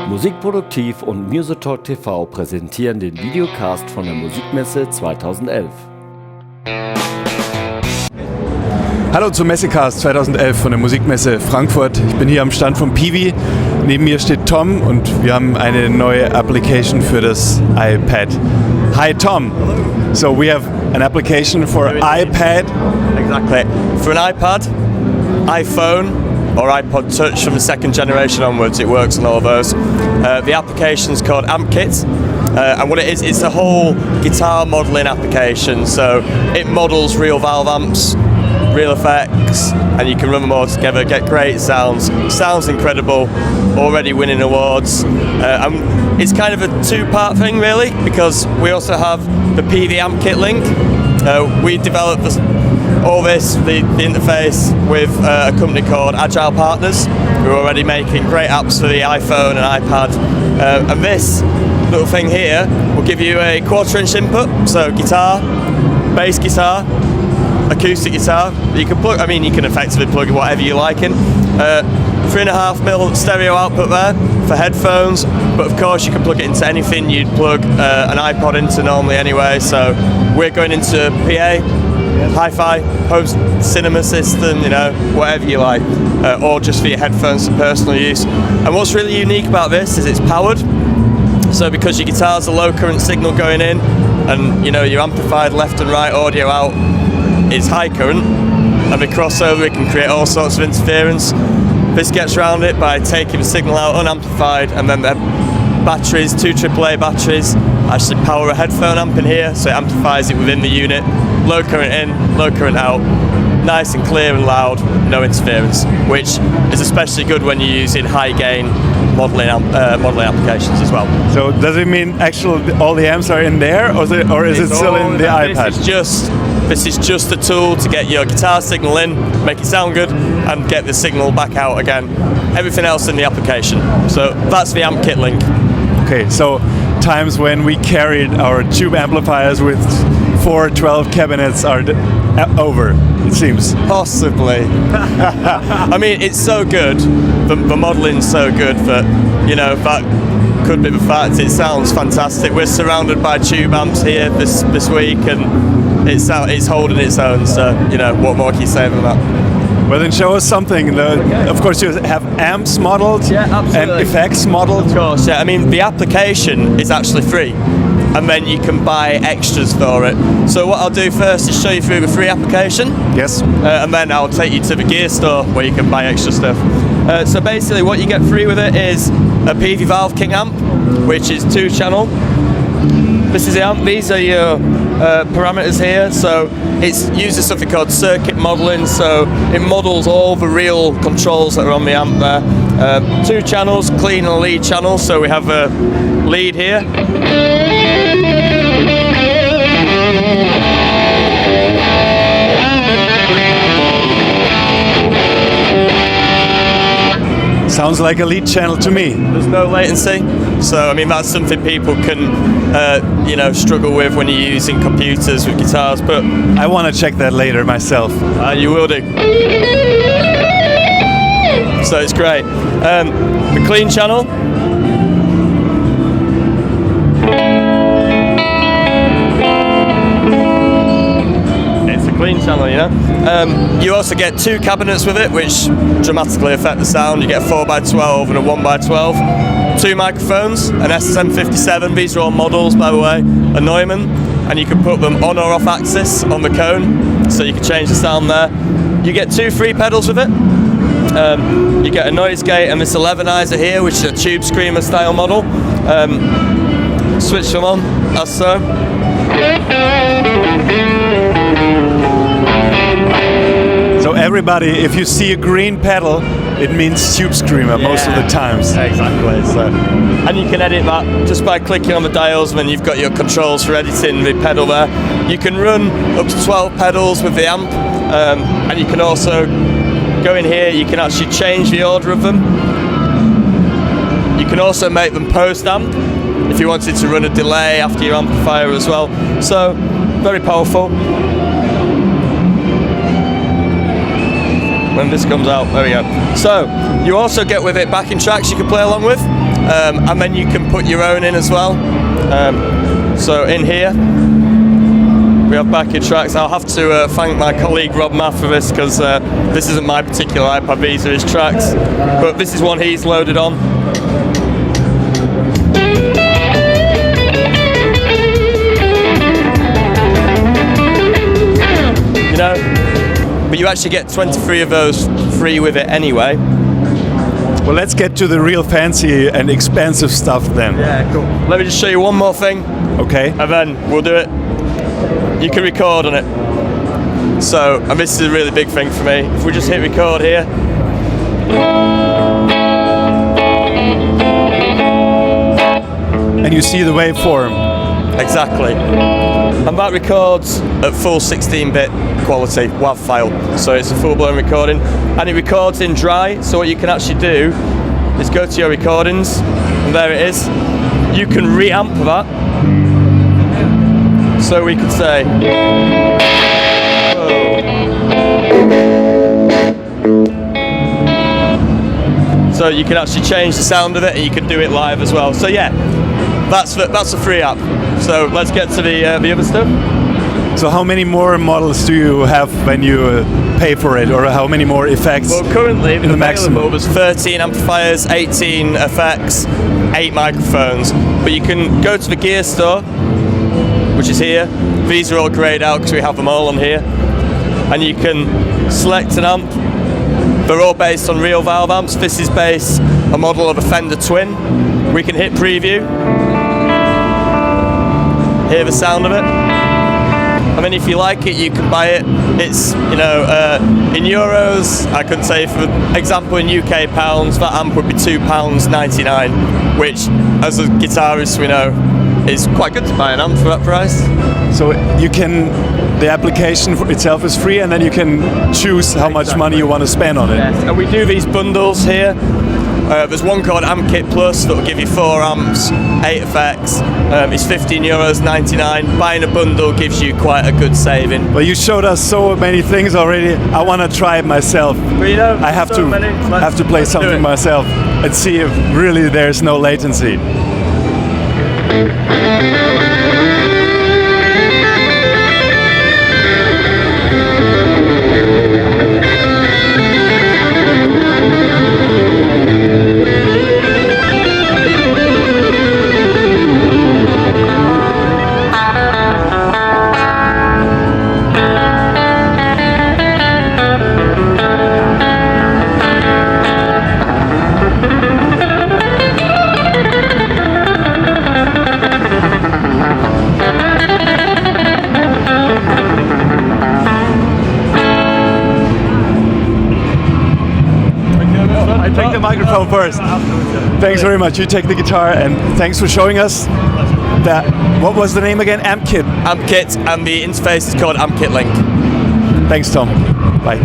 Musikproduktiv und Musitalk TV präsentieren den Videocast von der Musikmesse 2011. Hallo zum Messecast 2011 von der Musikmesse Frankfurt. Ich bin hier am Stand von Peavey. Neben mir steht Tom und wir haben eine neue Application für das iPad. Hi Tom. So we have an application for iPad. Exactly. For an iPad, iPhone or iPod Touch from the second generation onwards, it works on all of those. The application is called Ampkit. And what it is, it's a whole guitar modelling application. So it models real valve amps, real effects, and you can run them all together, get great sounds. Sounds incredible, already winning awards. And it's kind of a two-part thing really, because we also have the Peavey Ampkit link. We developed all this, the interface, with a company called Agile Partners, who are already making great apps for the iPhone and iPad. And this little thing here will give you a 1/4-inch input, so guitar, bass guitar, acoustic guitar. You can plug. I mean, you can effectively plug whatever you like in. 3.5mm stereo output there for headphones, but of course you can plug it into anything you'd plug an iPod into normally anyway. So we're going into PA, hi-fi, home cinema system, you know, whatever you like, or just for your headphones for personal use. And what's really unique about this is it's powered. So because your guitar's a low current signal going in, and you know your amplified left and right audio out is high current, and the crossover, it can create all sorts of interference. This gets around it by taking the signal out unamplified, and then the batteries, 2 AAA batteries, actually power a headphone amp in here, so it amplifies it within the unit. Low current in, low current out, nice and clear and loud, no interference, which is especially good when you're using high gain modelling applications as well. So does it mean actually all the amps are in there, or is it still in the iPad? This is just a tool to get your guitar signal in, make it sound good, and get the signal back out again. Everything else in the application. So that's the Ampkit link. Okay, so times when we carried our tube amplifiers with 412 cabinets are over, it seems. Possibly. I mean, it's so good, the modelling's so good that, you know, that could be the fact. It sounds fantastic. We're surrounded by tube amps here this week, and it's holding its own, so, you know, what more can you say than that? Well, then show us something. Of course, you have amps modeled, and effects modeled. Of course, yeah. I mean, the application is actually free, and then you can buy extras for it. So what I'll do first is show you through the free application. Yes. And then I'll take you to the gear store where you can buy extra stuff. So basically what you get free with it is a Peavey Valve King amp, which is 2-channel. This is the amp. These are your parameters here. So it's uses something called circuit modelling. So it models all the real controls that are on the amp there. 2 channels, clean and lead channels. So we have a lead here. Sounds like a lead channel to me. There's no latency, so I mean that's something people can, you know, struggle with when you're using computers with guitars. But I want to check that later myself. You will do. So it's great. The clean channel. Clean channel, you know. You also get 2 cabinets with it, which dramatically affect the sound. You get a 4x12 and a 1x12. 2 microphones, an SSM57. These are all models, by the way. A Neumann, and you can put them on or off axis on the cone, so you can change the sound there. You get 2 free pedals with it. You get a noise gate and this 11izer here, which is a tube screamer style model. Switch them on, as so. So everybody, if you see a green pedal, it means tube screamer most of the times. Exactly. So, and you can edit that just by clicking on the dials when you've got your controls for editing the pedal there. You can run up to 12 pedals with the amp, and you can also go in here. You can actually change the order of them. You can also make them post amp if you wanted to run a delay after your amplifier as well. So very powerful. When this comes out, there we go. So you also get with it backing tracks you can play along with. and then you can put your own in as well. So in here we have backing tracks. I'll have to thank my colleague Rob Math for this, because this isn't my particular iPad, these are his tracks. But this is one he's loaded on. You know, but you actually get 23 of those free with it anyway. Well, let's get to the real fancy and expensive stuff then. Yeah, cool. Let me just show you one more thing. Okay. And then we'll do it. You can record on it. So, and this is a really big thing for me. If we just hit record here. And you see the waveform. Exactly. And that records at full 16-bit quality WAV file. So it's a full-blown recording. And it records in dry, so what you can actually do is go to your recordings, and there it is. You can reamp that. So we could say, so you can actually change the sound of it, and you can do it live as well. So yeah, that's a free app. So let's get to the other stuff. So how many more models do you have when you pay for it, or how many more effects? Well, currently in the maximum, there's 13 amplifiers, 18 effects, 8 microphones. But you can go to the gear store, which is here. These are all greyed out because we have them all on here. And you can select an amp. They're all based on real valve amps. This is based a model of a Fender Twin. We can hit preview. Hear the sound of it. I mean, if you like it, you can buy it. It's, you know, in euros, I could say, for example, in UK pounds, that amp would be £2.99, which, as a guitarist, we know, is quite good to buy an amp for that price. So you can, the application itself is free, and then you can choose how much money you want to spend on it. Yes. And we do these bundles here. There's one called Ampkit Plus that will give you 4 amps, 8 effects. It's €15.99. Buying a bundle gives you quite a good saving. Well, you showed us so many things already. I want to try it myself. But you know, I have to play something myself and see if really there's no latency. I take the microphone first. Thanks very much. You take the guitar, and thanks for showing us that. What was the name again? Ampkit. Ampkit, and the interface is called Ampkit Link. Thanks, Tom. Bye.